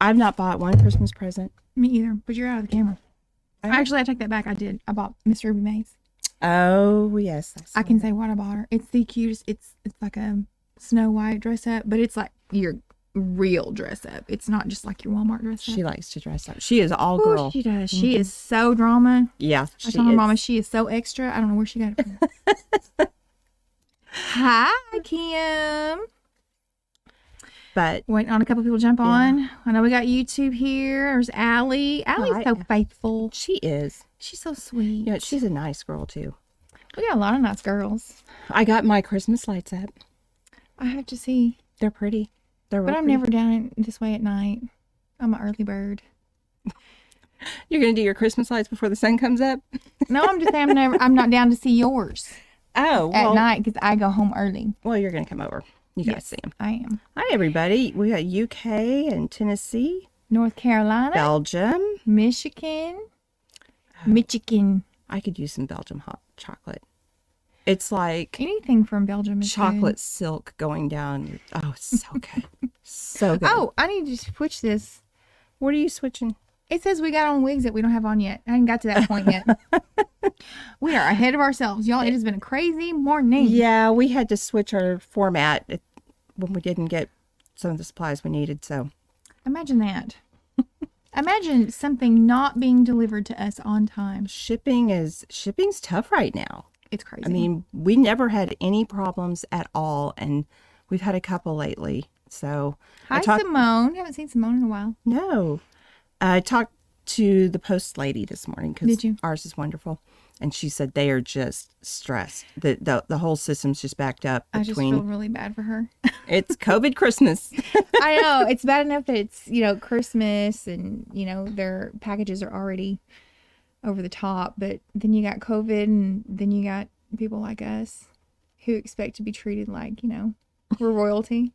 I've not bought one Christmas present. Me either, but you're out of the camera. Actually, I take that back. I did. I bought Miss Ruby Mays. Oh, yes. I can say what I bought her. It's the cutest. It's like a Snow White dress up, but it's like your real dress up. It's not just like your Walmart dress up. She likes to dress up. She is all girl. Ooh, she does. She is so drama. Yeah. I told my mama she is so extra. I don't know where she got it from. Hi, Kim. But waiting on a couple people to jump on. I know we got YouTube here. There's Allie. Allie's so faithful. She is. She's so sweet. Yeah, she's a nice girl too. We got a lot of nice girls. I got my Christmas lights up. I have to see. They're pretty. But I'm never down this way at night. I'm an early bird. You're gonna do your Christmas lights before the sun comes up? No, I'm just saying I'm not down to see yours. Oh, at night because I go home early. Well, you're gonna come over. You gotta see them. I am. Hi, everybody. We got UK and Tennessee, North Carolina, Belgium, Michigan. Michigan. I could use some Belgium hot chocolate. It's like anything from Belgium is chocolate good. Silk going down. Oh, it's so good. So good. Oh, I need to switch this. What are you switching? It says we got on wigs that we don't have on yet. I haven't got to that point yet. We are ahead of ourselves, y'all. It has been a crazy morning. Yeah, we had to switch our format when we didn't get some of the supplies we needed. So imagine that. Imagine something not being delivered to us on time. Shipping's tough right now. It's crazy. I mean, we never had any problems at all, and we've had a couple lately. So hi, Simone. Haven't seen Simone in a while. No. I talked to the post lady this morning because ours is wonderful, and she said they are just stressed. The whole system's just backed up. I just feel really bad for her. It's COVID Christmas. I know. It's bad enough that it's, Christmas and, their packages are already over the top, but then you got COVID and then you got people like us who expect to be treated like, we're royalty.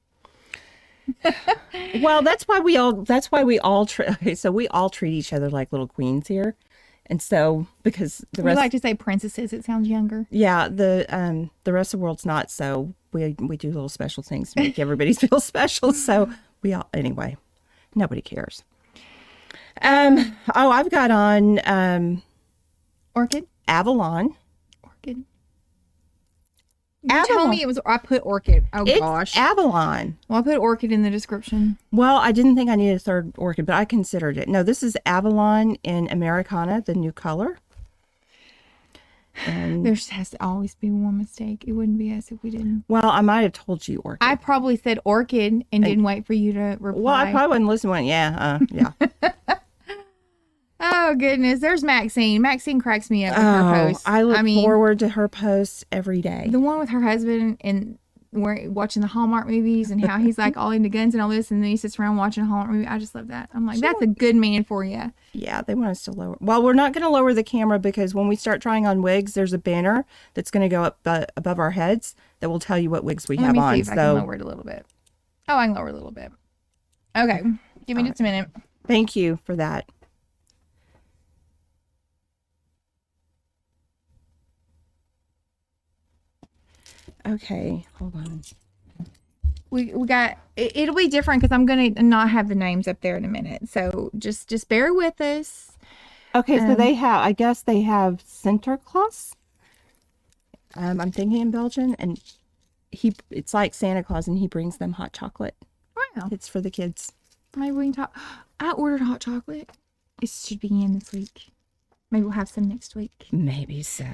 Well, that's why we all treat each other like little queens here. And so, because we like to say princesses, it sounds younger. Yeah, the rest of the world's not, so we do little special things to make everybody feel special. So anyway, nobody cares. I've got on Orchid? Avalon. Orchid. You told me I put Orchid. Oh, gosh. Avalon. Well, I put Orchid in the description. Well, I didn't think I needed a third Orchid, but I considered it. No, this is Avalon in Americano, the new color. And there has to always be one mistake. It wouldn't be us if we didn't. Well, I might have told you Orchid. I probably said Orchid and didn't wait for you to reply. Well, I probably wouldn't listen when, yeah. Oh, goodness. There's Maxine. Maxine cracks me up with her posts. I look forward to her posts every day. The one with her husband and watching the Hallmark movies and how he's like all into guns and all this, and then he sits around watching a Hallmark movie. I just love that. I'm like, that's a good man for you. Yeah, they want us to lower. Well, we're not going to lower the camera because when we start trying on wigs, there's a banner that's going to go up above our heads that will tell you what wigs we have on. Let me see if I can lower it a little bit. Oh, I can lower it a little bit. Okay. Give me just a minute. Thank you for that. Okay, hold on. We got it'll be different because I'm gonna not have the names up there in a minute. So just bear with us. Okay, so I guess they have Sinterklaas. I'm thinking in Belgian, and it's like Santa Claus, and he brings them hot chocolate. Wow, it's for the kids. Maybe we can talk. I ordered hot chocolate. It should be in this week. Maybe we'll have some next week. Maybe so.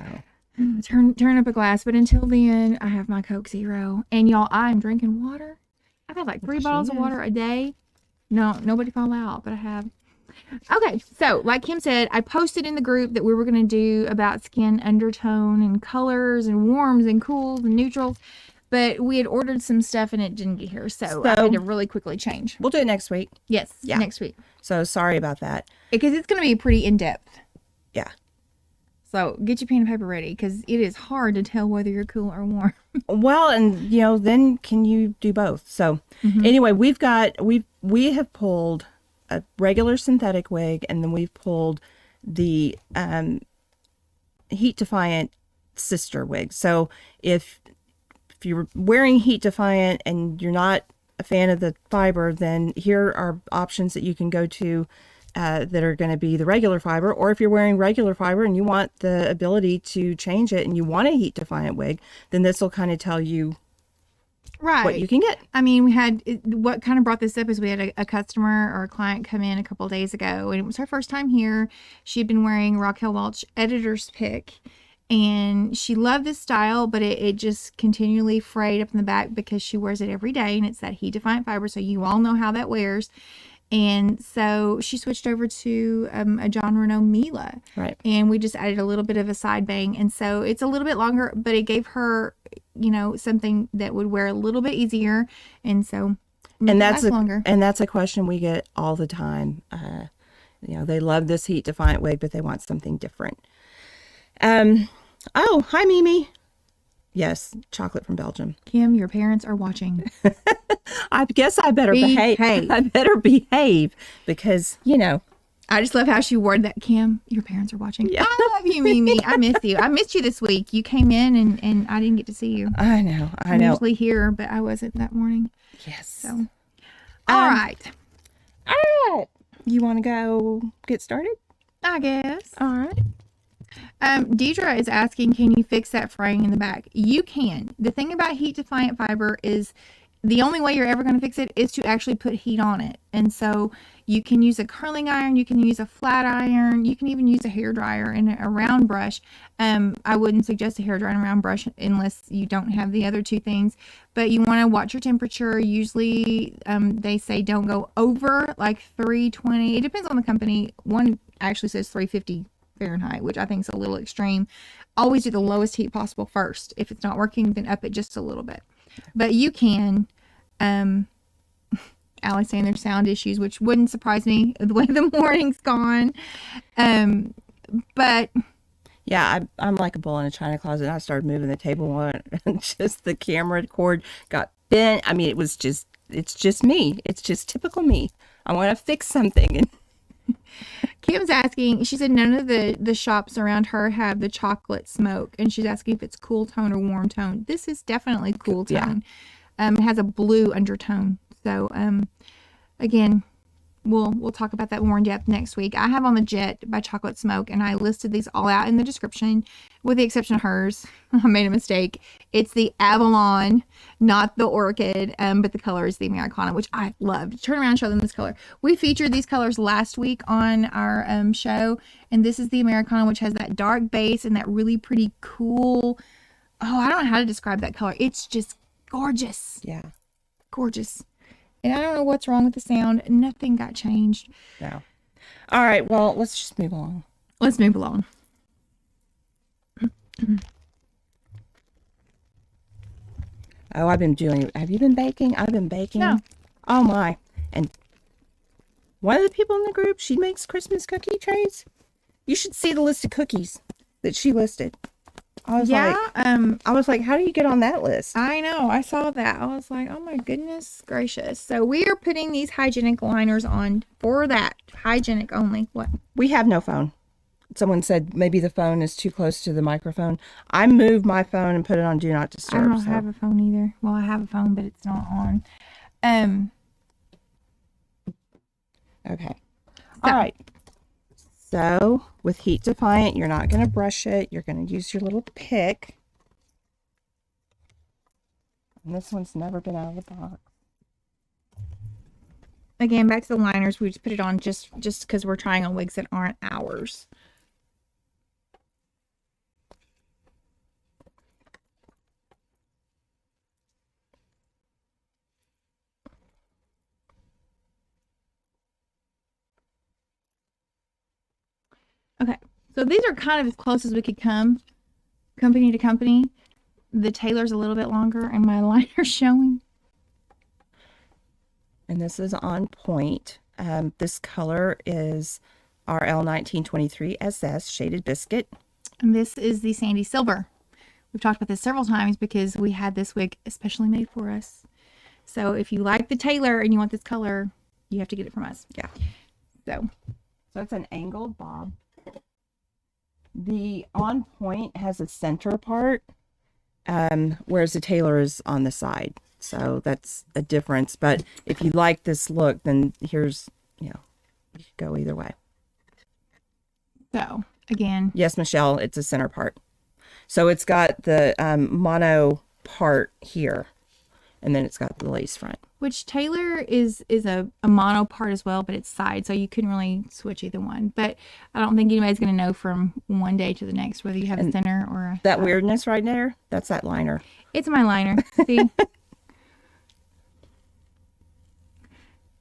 Turn up a glass, but until then, I have my Coke Zero. And y'all, I'm drinking water. I've had like 3 bottles of water a day. No, nobody fall out, but I have. Okay, so like Kim said, I posted in the group that we were going to do about skin undertone and colors and warms and cools and neutrals. But we had ordered some stuff and it didn't get here. So I had to really quickly change. We'll do it next week. Yes, next week. So sorry about that. Because it's going to be pretty in-depth. Yeah. So get your pen and paper ready because it is hard to tell whether you're cool or warm. Well, and then can you do both? So anyway, we have pulled a regular synthetic wig, and then we've pulled the Heat Defiant sister wig. So if you're wearing Heat Defiant and you're not a fan of the fiber, then here are options that you can go to that are going to be the regular fiber. Or if you're wearing regular fiber and you want the ability to change it and you want a heat defiant wig, then this will kind of tell you what you can get. I mean, what kind of brought this up is we had a customer or a client come in a couple of days ago, and it was her first time here. She'd been wearing Raquel Welch editor's pick, and she loved this style, but it just continually frayed up in the back because she wears it every day, and it's that heat defiant fiber, so you all know how that wears. And so she switched over to a Jon Renau Mila. Right. And we just added a little bit of a side bang. And so it's a little bit longer, but it gave her, something that would wear a little bit easier. And so longer. And that's a question we get all the time. They love this heat defiant wig, but they want something different. Oh, hi, Mimi. Yes, chocolate from Belgium. Kim, your parents are watching. I guess I better behave. I better behave because, I just love how she worded that. Kim, your parents are watching. Yeah. I love you, Mimi. I miss you. I missed you this week. You came in and I didn't get to see you. I know. I'm usually here, but I wasn't that morning. Yes. So, all right. You want to go get started? I guess. All right. Deidre is asking, can you fix that fraying in the back? You can. The thing about heat defiant fiber is the only way you're ever going to fix it is to actually put heat on it. And so you can use a curling iron, you can use a flat iron, you can even use a hair dryer and a round brush. I wouldn't suggest a hair dryer and a round brush unless you don't have the other two things, but you want to watch your temperature. Usually they say don't go over like 320. It depends on the company. One actually says 350 Fahrenheit, which I think is a little extreme. Always do the lowest heat possible first. If it's not working, then up it just a little bit. But you can. Ali's saying there's sound issues, which wouldn't surprise me the way the morning's gone. But yeah, I'm like a bull in a china closet. I started moving the table and just the camera cord got bent. I mean, it's just me. It's just typical me. I want to fix something. And Kim's asking, she said none of the shops around her have the chocolate smoke, and she's asking if it's cool tone or warm tone. This is definitely cool tone. Yeah. It has a blue undertone. So again, we'll talk about that more in depth next week. I have on the Jett by Chocolate Smoke, and I listed these all out in the description, with the exception of hers. I made a mistake. It's the Avalon, not the Orchid, but the color is the Americano, which I loved. Turn around and show them this color. We featured these colors last week on our show, and this is the Americano, which has that dark base and that really pretty cool, I don't know how to describe that color. It's just gorgeous. Yeah. Gorgeous. And I don't know what's wrong with the sound. Nothing got changed. No. All right. Well, let's just move along. Let's move along. Oh, have you been baking? I've been baking. No. Oh my. And one of the people in the group, she makes Christmas cookie trays. You should see the list of cookies that she listed. I was like, how do you get on that list? I know. I saw that. I was like, oh my goodness gracious. So we are putting these hygienic liners on for that. Hygienic only. What? We have no phone. Someone said maybe the phone is too close to the microphone. I moved my phone and put it on Do Not Disturb. I don't have a phone either. Well, I have a phone, but it's not on. Okay. All right. So with Heat Defiant, you're not going to brush it. You're going to use your little pick. And this one's never been out of the box. Again, back to the liners. We just put it on just because we're trying on wigs that aren't ours. Okay, so these are kind of as close as we could come, company to company. The tailor's a little bit longer, and my liner's showing. And this is on point. This color is RL1923 SS Shaded Biscuit. And this is the Sandy Silver. We've talked about this several times because we had this wig especially made for us. So if you like the tailor and you want this color, you have to get it from us. Yeah. So it's an angled bob. The on point has a center part, whereas the tailor is on the side. So that's a difference. But if you like this look, then here's, you could go either way. So, again. Yes, Michelle, it's a center part. So it's got the mono part here, and then it's got the lace front. Which Taylor is a mono part as well, but it's side, so you couldn't really switch either one. But I don't think anybody's going to know from one day to the next whether you have a center or a that side. weirdness right there, that's that liner. It's my liner. See?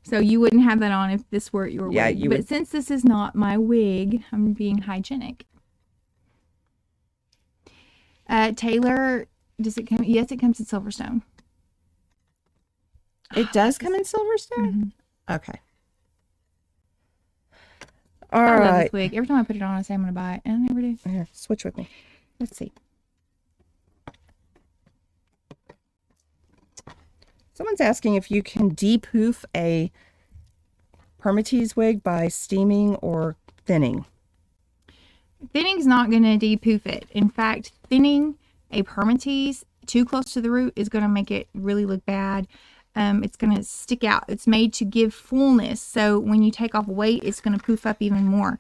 So you wouldn't have that on if this were your Yeah, wig. you but would. Since this is not my wig, I'm being hygienic. Taylor, does it come? Yes, it comes in Silverstone. It does come in Silverstone? Mm-hmm. Okay. All I love right. this wig. Every time I put it on, I say I'm going to buy it, and I never do. Here, switch with me. Let's see. Someone's asking if you can de-poof a permatease wig by steaming or thinning. Thinning's not going to de-poof it. In fact, thinning a permatease too close to the root is going to make it really look bad. It's going to stick out. It's made to give fullness. So when you take off weight, it's going to poof up even more.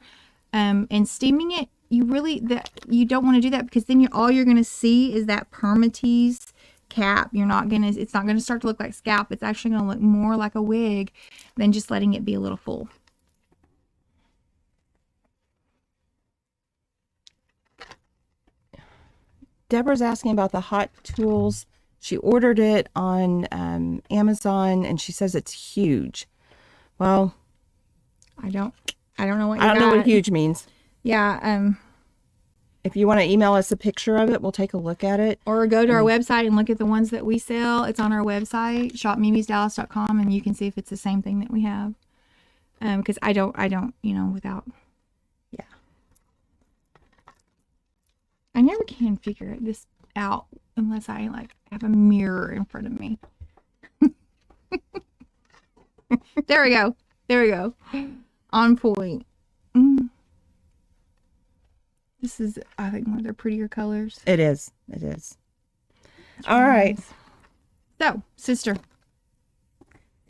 And steaming it, you don't want to do that, because then all you're going to see is that permatease cap. It's not going to start to look like scalp. It's actually going to look more like a wig than just letting it be a little full. Deborah's asking about the Hot Tools. She ordered it on Amazon, and she says it's huge. Well, I don't know what I don't know what huge means. Yeah. If you want to email us a picture of it, we'll take a look at it. Or go to our website and look at the ones that we sell. It's on our website, shopmimisdallas.com, and you can see if it's the same thing that we have. Because I don't, without. Yeah. I never can figure this out unless I have a mirror in front of me. There we go. On point. This is, I think, one of their prettier colors. It is. All right. Nice. So, sister.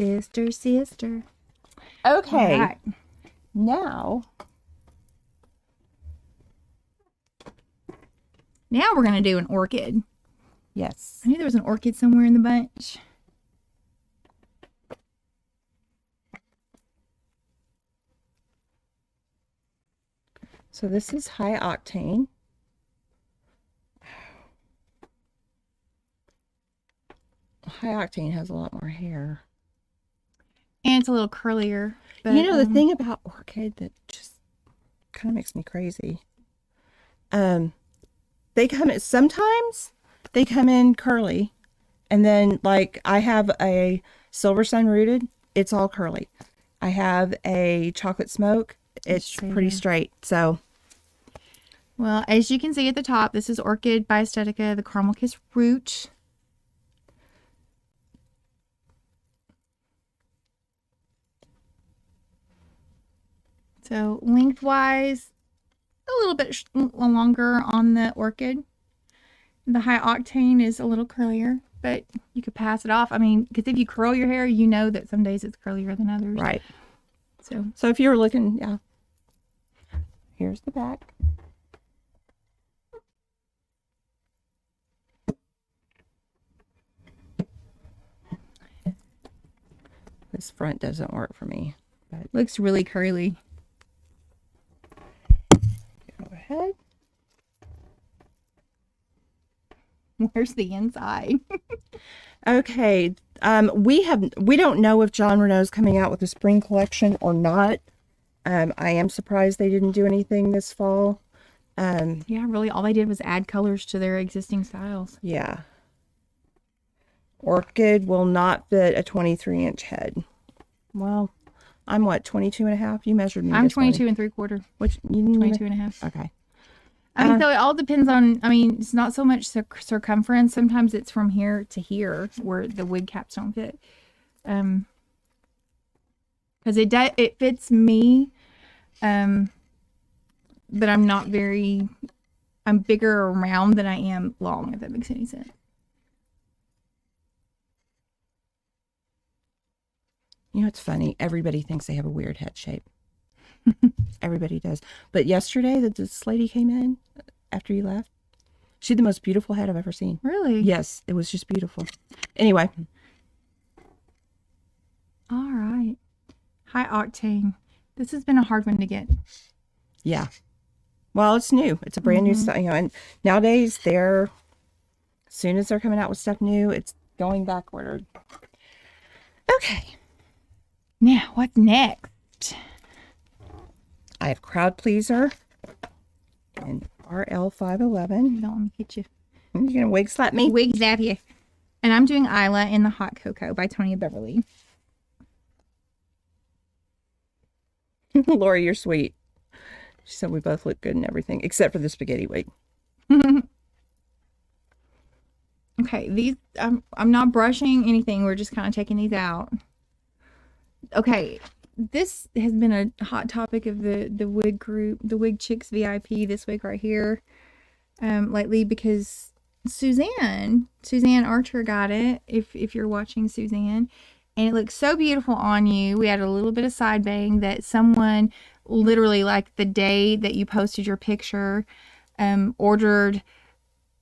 Okay. All right. Now Now we're going to do an orchid. Yes. I knew there was an orchid somewhere in the bunch. So this is high octane. High octane has a lot more hair. And it's a little curlier. But, you know, the thing about orchid that just kind of makes me crazy. Sometimes they come in curly, and then like I have a Silver Sun Rooted, it's all curly. I have a Chocolate Smoke, it's pretty straight. So, well, as you can see at the top, this is Orchid by Estetica, the Caramel Kiss Root. So lengthwise, a little bit longer on the orchid. The high octane is a little curlier, but you could pass it off. I mean, because if you curl your hair, you know that some days it's curlier than others. right. So if you were looking, yeah. Here's the back. This front doesn't work for me. But looks really curly. Go ahead. Where's the inside? Okay. We don't know if Jon Renau's coming out with a spring collection or not. I am surprised they didn't do anything this fall. Yeah, really all they did was add colors to their existing styles. Yeah. Orchid will not fit a 23-inch head. Well, I'm what, 22 and a half? You measured me. I'm this 22 morning. and 3/4. Which you didn't 22 and a half. Okay. I mean, so it all depends on, I mean, it's not so much circumference. Sometimes it's from here to here where the wig caps don't fit. Because it fits me, but I'm bigger around than I am long, if that makes any sense. You know, it's funny. Everybody thinks they have a weird head shape. Everybody does. But yesterday, this lady came in after you left. She had the most beautiful head I've ever seen. Really? Yes, it was just beautiful. Anyway. All right. Hi, Octane. This has been a hard one to get. Yeah. Well, it's new. It's a brand new style, you know, and nowadays as soon as they're coming out with stuff new, it's going backward. Okay. Now, what's next? I have Crowd Pleaser and RL511. Don't let me hit you. You're going to wig slap me? Wig zap you. And I'm doing Isla in the Hot Cocoa by Tony Beverly. Lori, you're sweet. She said we both look good and everything, except for the spaghetti wig. Okay, these I'm not brushing anything. We're just kind of taking these out. Okay, this has been a hot topic of the wig group, the Wig Chicks VIP, this wig right here, lately, because Suzanne Archer got it. If you're watching, Suzanne, and it looks so beautiful on you. We had a little bit of side bang that someone literally, like the day that you posted your picture, ordered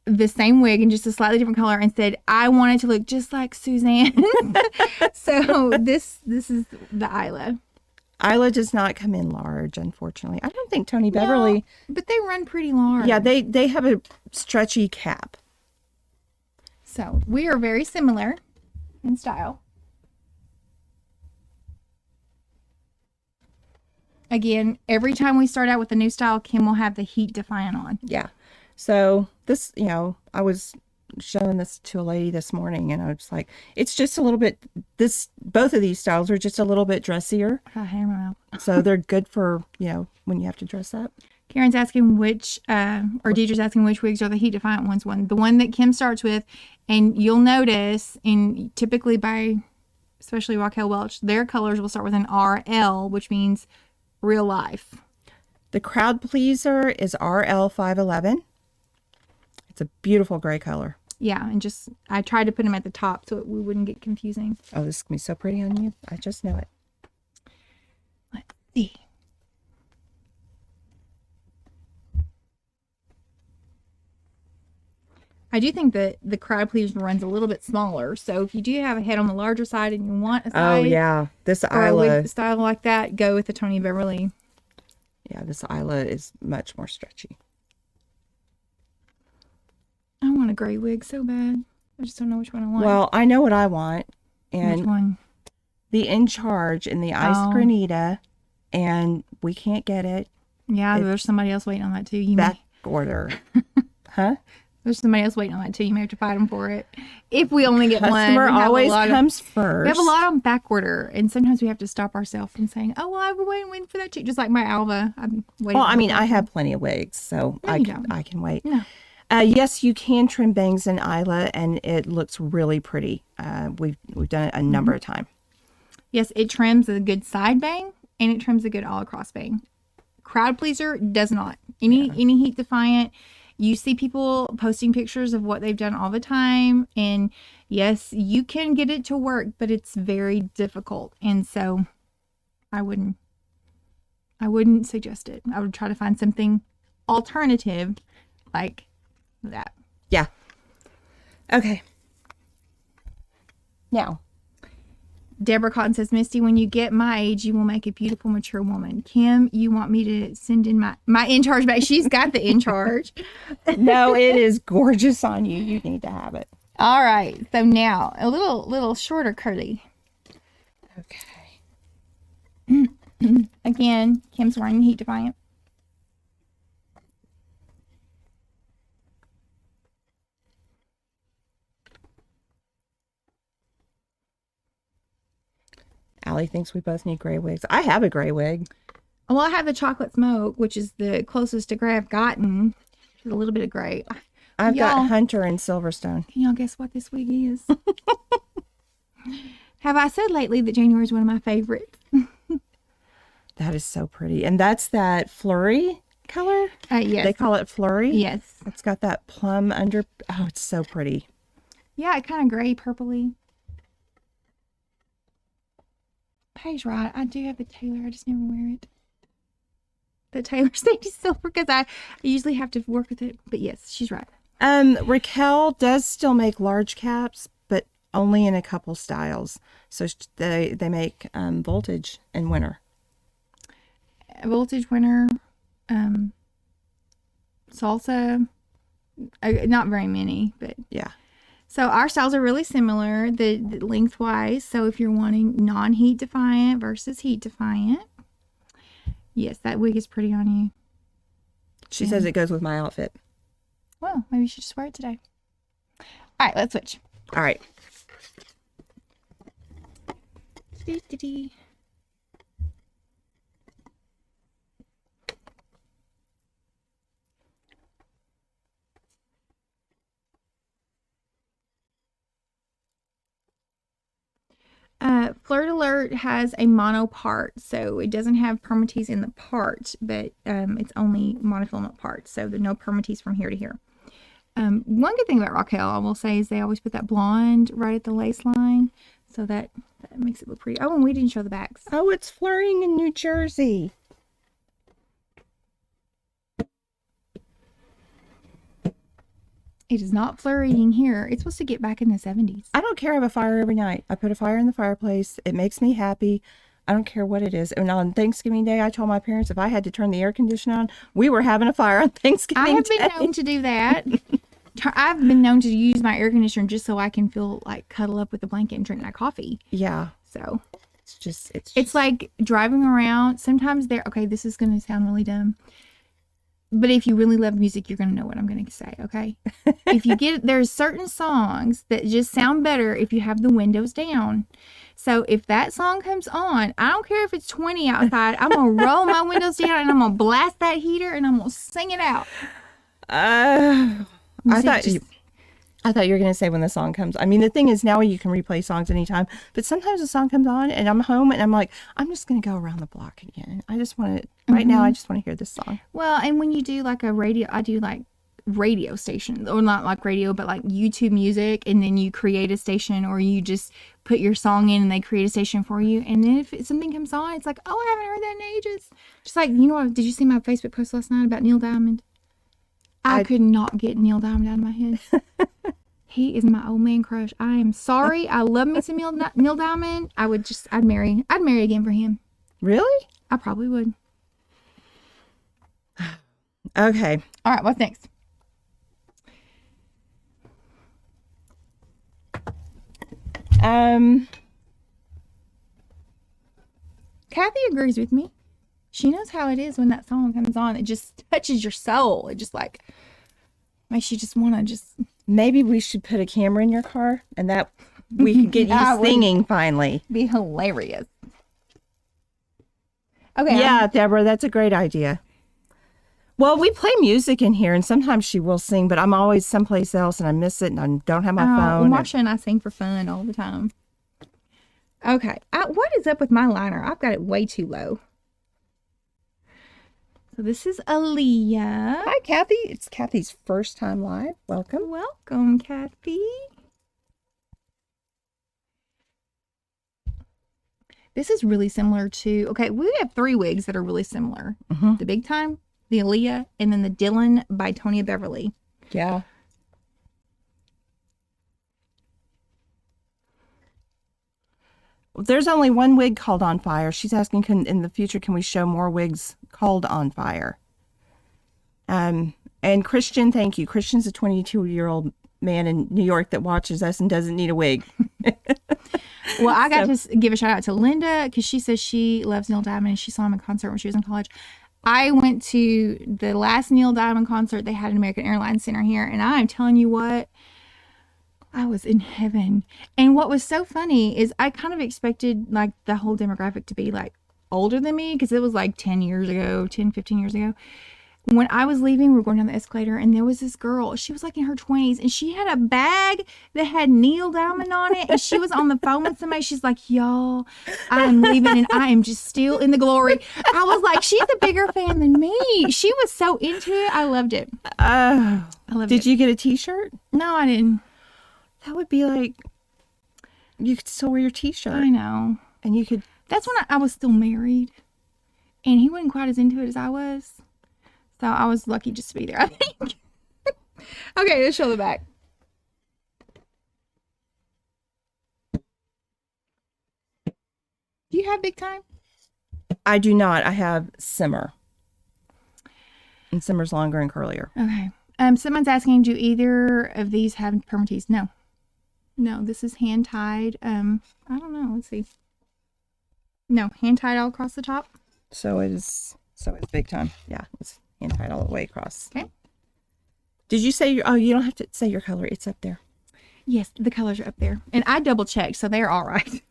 the same wig in just a slightly different color and said, I want it to look just like Suzanne. So this is the Isla. Isla does not come in large, unfortunately. I don't think Tony Beverly. No, but they run pretty large. Yeah, they have a stretchy cap. So we are very similar in style. Again, every time we start out with a new style, Kim will have the Heat Defiant on. Yeah. So this, you know, I was showing this to a lady this morning and I was like, it's just a little bit, both of these styles are just a little bit dressier. I had my mouth. So they're good for, you know, when you have to dress up. Karen's asking or Deidre's asking which wigs are the Heat Defiant ones. The one that Kim starts with, and you'll notice, and typically especially Raquel Welch, their colors will start with an RL, which means real life. The Crowd Pleaser is RL511. It's a beautiful gray color. Yeah, and I tried to put them at the top so we wouldn't get confusing. Oh, this is going to be so pretty on you. I just know it. Let's see. I do think that the Crowd Pleaser runs a little bit smaller. So if you do have a head on the larger side and you want a side, oh yeah, this or a Isla wig style like that, go with the Tony Beverly. Yeah, this Isla is much more stretchy. I want a gray wig so bad. I just don't know which one I want. Well, I know what I want, and which one? The In Charge in the Ice Granita, and we can't get it. Yeah, there's somebody else waiting on that too. Back order, huh? There's somebody else waiting on that too. You may have to fight them for it. If we only get one. Customer always comes first. We have a lot on back order, and sometimes we have to stop ourselves from saying, "Oh, well, I've been waiting for that too." Just like my Alva, I'm waiting. Well, I mean, I have plenty of wigs, so I can wait. No. Yes, you can trim bangs in Isla, and it looks really pretty. We've done it a number of times. Yes, it trims a good side bang, and it trims a good all across bang. Crowd Pleaser does not. Any Heat Defiant. You see people posting pictures of what they've done all the time. And yes, you can get it to work, but it's very difficult. And so I wouldn't suggest it. I would try to find something alternative like that. Yeah. Okay. Now, Deborah Cotton says, Misty, when you get my age, you will make a beautiful, mature woman. Kim, you want me to send in my In Charge bag? She's got the In Charge. No, it is gorgeous on you. You need to have it. All right. So now, a little shorter curly. Okay. Again, Kim's wearing Heat Defiant. Allie thinks we both need gray wigs. I have a gray wig. Well, I have the Chocolate Smoke, which is the closest to gray I've gotten. There's a little bit of gray. I've got Hunter and Silverstone. Can y'all guess what this wig is? Have I said lately that January is one of my favorites? That is so pretty. And that's that flurry color? Yes. They call it flurry? Yes. It's got that plum under. Oh, it's so pretty. Yeah, it kind of gray purpley. Paige, right? I do have the Taylor. I just never wear it. The Taylor safety silver because I usually have to work with it. But yes, she's right. Raquel does still make large caps, but only in a couple styles. So they make voltage in winter. Voltage winter, salsa. Not very many, but yeah. So our styles are really similar, the lengthwise. So if you're wanting non-heat defiant versus heat defiant, yes, that wig is pretty on you. She says it goes with my outfit. Well, maybe you should just wear it today. All right, let's switch. All right. Flirt Alert has a mono part, so it doesn't have permatease in the part, but it's only monofilament parts, so there's no permatease from here to here. One good thing about Raquel, I will say, is they always put that blonde right at the lace line, so that makes it look pretty. Oh, and we didn't show the backs. Oh, it's flirting in New Jersey. It is not flurrying here. It's supposed to get back in the 70s. I don't care. I have a fire every night. I put a fire in the fireplace. It makes me happy. I don't care what it is. And on Thanksgiving Day, I told my parents if I had to turn the air conditioner on, we were having a fire on Thanksgiving Day. I have been known to do that. I've been known to use my air conditioner just so I can feel like cuddle up with a blanket and drink my coffee. Yeah. So it's like driving around. Sometimes okay, this is going to sound really dumb. But if you really love music, you're going to know what I'm going to say, okay? There's certain songs that just sound better if you have the windows down. So if that song comes on, I don't care if it's 20 outside, I'm going to roll my windows down and I'm going to blast that heater and I'm going to sing it out. I thought you were going to say when the song comes. I mean, the thing is now you can replay songs anytime, but sometimes the song comes on and I'm home and I'm like, I'm just going to go around the block again. I just want to, right now, I just want to hear this song. Well, and when you do like a radio, I do like radio stations, or not like radio, but like YouTube music, and then you create a station or you just put your song in and they create a station for you. And then if something comes on, it's like, oh, I haven't heard that in ages. Just like, you know what, did you see my Facebook post last night about Neil Diamond? I could not get Neil Diamond out of my head. He is my old man crush. I am sorry. I love me some Neil Diamond. I'd marry again for him. Really? I probably would. Okay. All right, what's next? Kathy agrees with me. She knows how it is when that song comes on. It just touches your soul. It just like makes you just want to just... Maybe we should put a camera in your car and that we can get you singing finally. Be hilarious. Okay. Yeah, Deborah, that's a great idea. Well, we play music in here and sometimes she will sing, but I'm always someplace else and I miss it and I don't have my phone. Marsha and I sing for fun all the time. Okay. What is up with my liner? I've got it way too low. So this is Alia. Hi, Kathy. It's Kathy's first time live. Welcome. Welcome, Kathy. This is really similar to, okay, we have 3 wigs that are really similar. Mm-hmm. The Big Time, the Alia, and then the Dylan by Tonya Beverly. Yeah. There's only one wig called On Fire. She's asking, in the future, can we show more wigs called On Fire? And Christian, thank you. Christian's a 22-year-old man in New York that watches us and doesn't need a wig. Well, I got to give a shout out to Linda because she says she loves Neil Diamond and she saw him in concert when she was in college. I went to the last Neil Diamond concert they had at American Airlines Center here, and I'm telling you what, I was in heaven. And what was so funny is I kind of expected like the whole demographic to be like older than me because it was like 15 years ago. When I was leaving, we were going down the escalator and there was this girl. She was like in her 20s and she had a bag that had Neil Diamond on it. And she was on the phone with somebody. She's like, y'all, I'm leaving and I am just still in the glory. I was like, she's a bigger fan than me. She was so into it. I loved it. I loved it. Did you get a t-shirt? No, I didn't. That would be like, you could still wear your t-shirt. I know. And you could That's when I was still married. And he wasn't quite as into it as I was. So I was lucky just to be there, I think. Okay, let's show the back. Do you have big time? I do not. I have Simmer. And Simmer's longer and curlier. Okay. Someone's asking, do either of these have permatease? No. No, this is hand tied. I don't know. Let's see. No, hand tied all across the top. So it's big time. Yeah, it's hand tied all the way across. Okay. Did you say you don't have to say your color. It's up there. Yes, the colors are up there. And I double checked, so they're all right.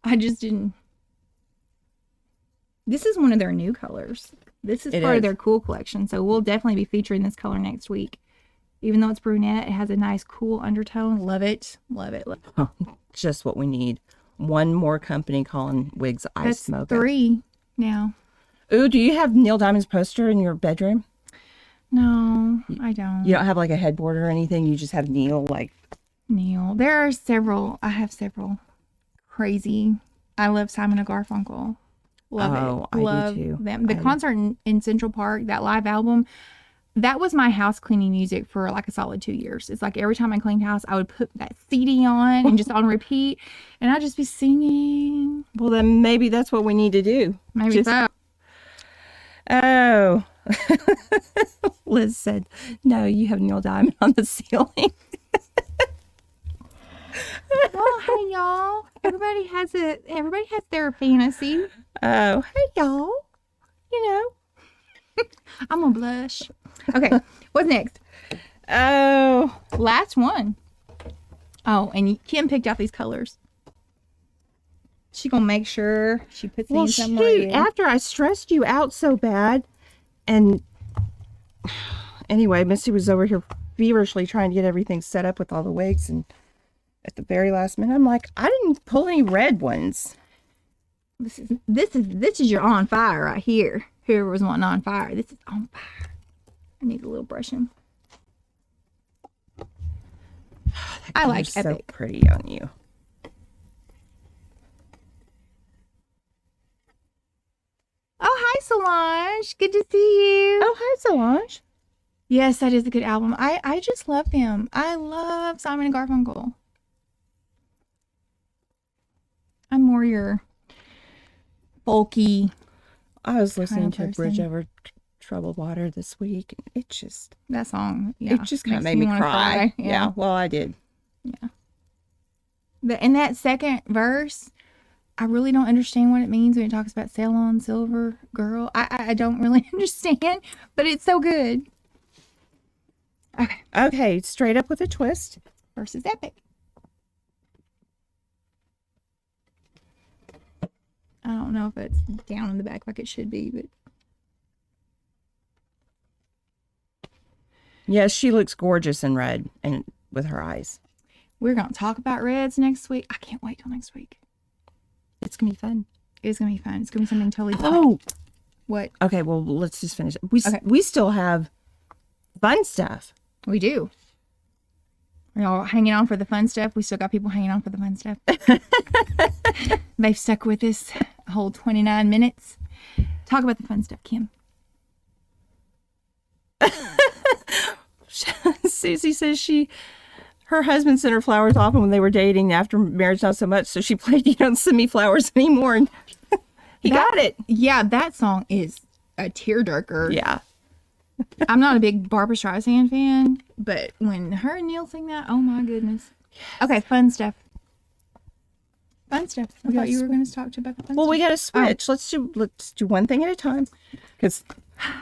I just didn't. This is one of their new colors. This is part of their cool collection, so we'll definitely be featuring this color next week. Even though it's brunette, it has a nice cool undertone. Love it. Love it. Love it. Oh, just what we need. One more company calling Wigs Ice Smoke. 3 now. Ooh, do you have Neil Diamond's poster in your bedroom? No, I don't. You don't have like a headboard or anything? You just have Neil like... Neil. There are several. I have several. Crazy. I love Simon & Garfunkel. Love it. Love I do too. Them. The concert in Central Park, that live album, that was my house cleaning music for like a solid 2 years. It's like every time I cleaned house, I would put that CD on and just on repeat, and I'd just be singing. Well, then maybe that's what we need to do. Maybe so. Oh. Liz said, no, you have Neil Diamond on the ceiling. Well, hey y'all. Everybody has their fantasy. Oh, hey y'all. You know. I'm gonna blush. Okay, what's next? Oh. Last one. Oh, and Kim picked out these colors. She gonna make sure she puts these somewhere. Shoot, after I stressed you out so bad, and anyway, Misty was over here feverishly trying to get everything set up with all the wigs, and at the very last minute, I'm like, I didn't pull any red ones. This is your on fire right here. Whoever was wanting on fire, this is on fire. I need a little brushing. I like so Epic. Pretty on you. Oh, hi Solange. Good to see you. Oh, hi Solange. Yes, that is a good album. I just love them. I love Simon and Garfunkel. I'm more your folky. I was listening to person. Bridge Over Troubled Water this week. It just That song, yeah. It just kind of makes made me wanna cry. Yeah. Yeah, well, I did. Yeah. But in that second verse, I really don't understand what it means when it talks about sail on silver girl. I don't really understand, but it's so good. Okay. Okay, straight up with a twist. Versus Epic. I don't know if it's down in the back like it should be, but Yes, she looks gorgeous in red and with her eyes. we're going to talk about reds next week. I can't wait till next week. It's going to be fun. It's going to be fun. It's going to be something totally different. Oh, What? okay, well, let's just finish. Okay. We still have fun stuff. We do. Are y'all hanging on for the fun stuff? We still got people hanging on for the fun stuff. They've stuck with us a whole 29 minutes. Talk about the fun stuff, Kim. Susie says her husband sent her flowers often when they were dating. After marriage, not so much. So she played "You Don't Send Me Flowers Anymore," and he got it. Yeah, that song is a tearjerker. Yeah. I'm not a big Barbra Streisand fan, but when her and Neil sing that, oh my goodness. Yes. Okay, fun stuff. Fun stuff. I thought you were going to talk about the fun Well, stuff. we got to switch. Let's do one thing at a time, because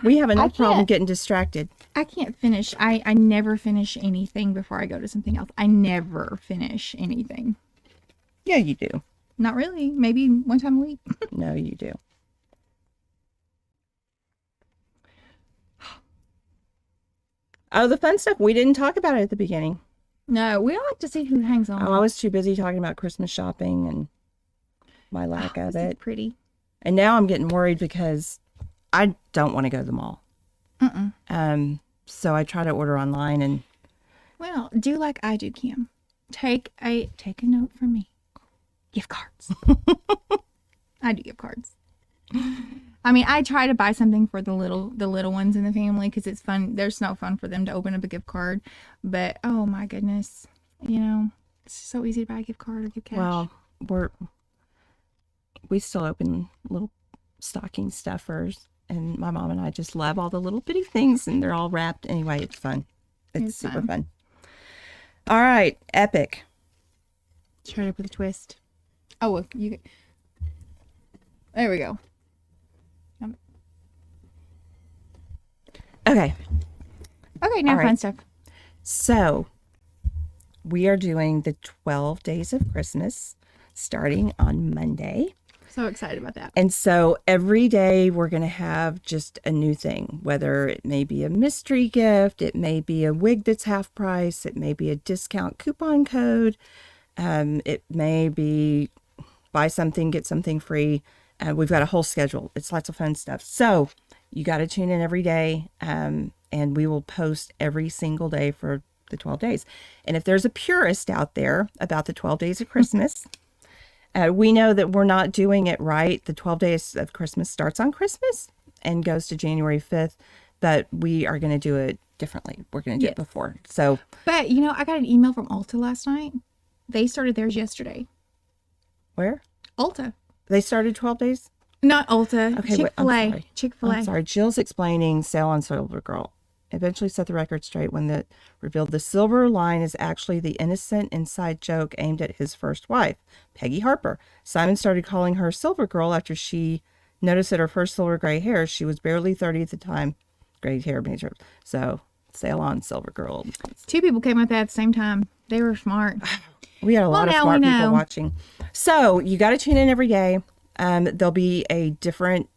we have enough problem getting distracted. I can't finish. I never finish anything before I go to something else. I never finish anything. Yeah, you do. Not really. Maybe one time a week. No, you do. Oh, the fun stuff. We didn't talk about it at the beginning. No, we all like to see who hangs on. Oh, I was too busy talking about Christmas shopping and my lack of This is it. pretty. And now I'm getting worried because I don't want to go to the mall. So I try to order online and... Well, do like I do, Kim. take a note from me. Gift cards. I do gift cards. I mean, I try to buy something for the little ones in the family because it's fun. There's no fun for them to open up a gift card, but oh my goodness, it's so easy to buy a gift card or give cash. Well, we still open little stocking stuffers, and my mom and I just love all the little bitty things, and they're all wrapped. Anyway, it's fun. It's super fun. All right, epic. Try it up with a twist. Oh, well, there we go. Okay. Okay, now fun stuff. So, we are doing the 12 days of Christmas starting on Monday. So excited about that. And so every day we're going to have just a new thing, whether it may be a mystery gift, it may be a wig that's half price, it may be a discount coupon code, it may be buy something, get something free. We've got a whole schedule. It's lots of fun stuff. So you got to tune in every day, and we will post every single day for the 12 days. And if there's a purist out there about the 12 days of Christmas, we know that we're not doing it right. The 12 days of Christmas starts on Christmas and goes to January 5th, but we are going to do it differently. We're going to do it before. So, but I got an email from Ulta last night. They started theirs yesterday. Where? Ulta. They started 12 days? Not Ulta. Okay, Chick-fil-A. Chick-fil-A. I'm sorry. Jill's explaining sale on Silver Girl. Eventually set the record straight when the revealed the silver line is actually the innocent inside joke aimed at his first wife, Peggy Harper. Simon started calling her Silver Girl after she noticed that her first silver gray hair, she was barely 30 at the time. Gray hair major. So sale on Silver Girl. 2 people came up at the same time. They were smart. We had a lot of smart people watching. So you got to tune in every day. There'll be a different,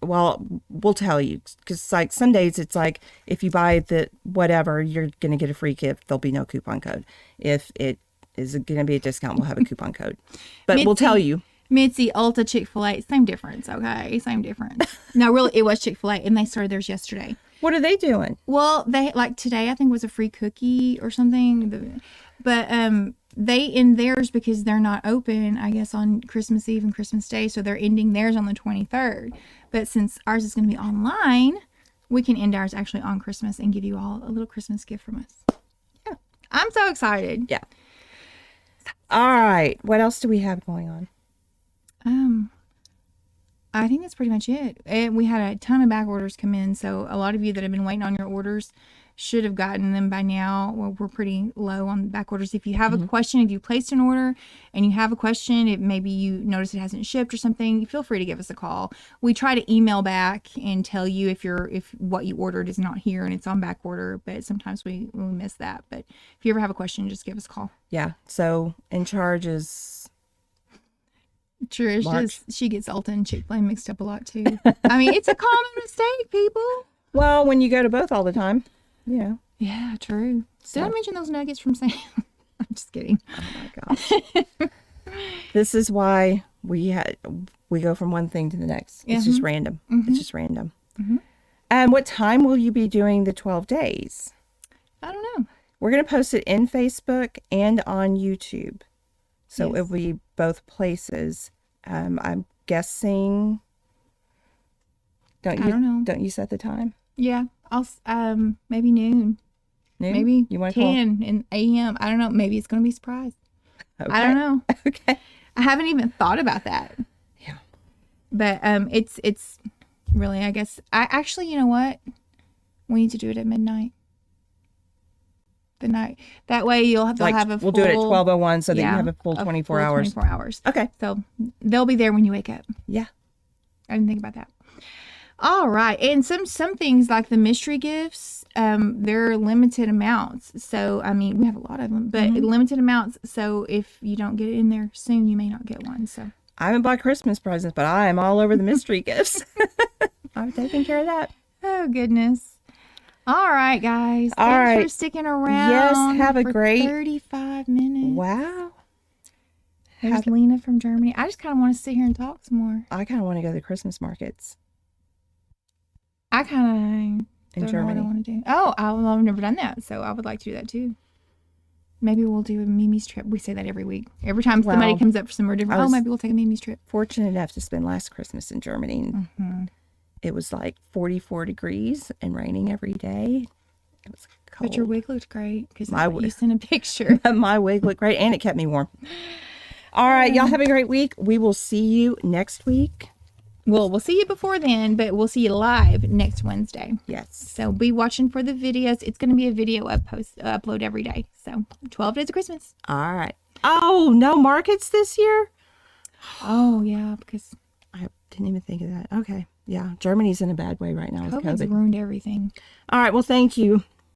well, we'll tell you, because like some days it's like if you buy the whatever, you're going to get a free gift. There'll be no coupon code. If it is going to be a discount, we'll have a coupon code. But we'll tell you. Mitzi, Ulta, Chick-fil-A, same difference, okay? Same difference. No, really, it was Chick-fil-A, and they started theirs yesterday. What are they doing? Well, they, like today, I think was a free cookie or something. But they end theirs because they're not open, I guess, on Christmas Eve and Christmas Day. So they're ending theirs on the 23rd. But since ours is going to be online, we can end ours actually on Christmas and give you all a little Christmas gift from us. Yeah. I'm so excited. Yeah. All right. What else do we have going on? I think that's pretty much it. We had a ton of back orders come in. So a lot of you that have been waiting on your orders should have gotten them by now. Well, we're pretty low on back orders. If you have a question, if you placed an order and you have a question, if maybe you notice it hasn't shipped or something, feel free to give us a call. We try to email back and tell you if what you ordered is not here and it's on back order, but sometimes we miss that. But if you ever have a question, just give us a call. Yeah. So in charge is Trish, she gets Ulta and Chick-fil-A mixed up a lot too. I mean, it's a common mistake, people. Well, when you go to both all the time. Yeah. Yeah, true. Did I mention those nuggets from Sam? I'm just kidding. Oh my gosh. This is why we go from one thing to the next. It's just random. It's just random. And what time will you be doing the 12 days? I don't know. We're going to post it in Facebook and on YouTube. So it will be both places. I'm guessing. I don't know. Don't you set the time? Yeah, I'll maybe noon. Maybe you want 10 a.m. I don't know. Maybe it's gonna be a surprise. Okay. I don't know. Okay. I haven't even thought about that. Yeah. But it's really, I guess. I actually, you know what? We need to do it at midnight. The night. That way they'll have a full. We'll do it at 12:01 so that you have a full 24 hours. 24 hours. Okay. So they'll be there when you wake up. Yeah. I didn't think about that. All right. And some things like the mystery gifts, they're limited amounts. So, I mean, we have a lot of them, but limited amounts. So if you don't get it in there soon, you may not get one. So I haven't bought Christmas presents, but I am all over the mystery gifts. I'm taking care of that. Oh, goodness. All right, guys. Thanks for sticking around. Yes, have a great 35 minutes. Wow. There's Lena from Germany. I just kind of want to sit here and talk some more. I kind of want to go to the Christmas markets. I kind of in Germany. Know what I want to do. Oh, I've never done that, so I would like to do that too. Maybe we'll do a Mimi's trip. We say that every week. Every time somebody Well, comes up for somewhere different. I was maybe we'll take a Mimi's trip. Fortunate enough to spend last Christmas in Germany. Mm-hmm. It was like 44 degrees and raining every day. It was cold. But your wig looked great because My you sent a picture. My wig looked great and it kept me warm. All right, y'all have a great week. We will see you next week. Well, we'll see you before then, but we'll see you live next Wednesday. Yes. So be watching for the videos. It's going to be a video upload every day. So 12 days of Christmas. All right. Oh, no markets this year? Oh, yeah, because I didn't even think of that. Okay. Yeah, Germany's in a bad way right now with COVID's COVID. ruined everything. All right, well, thank you.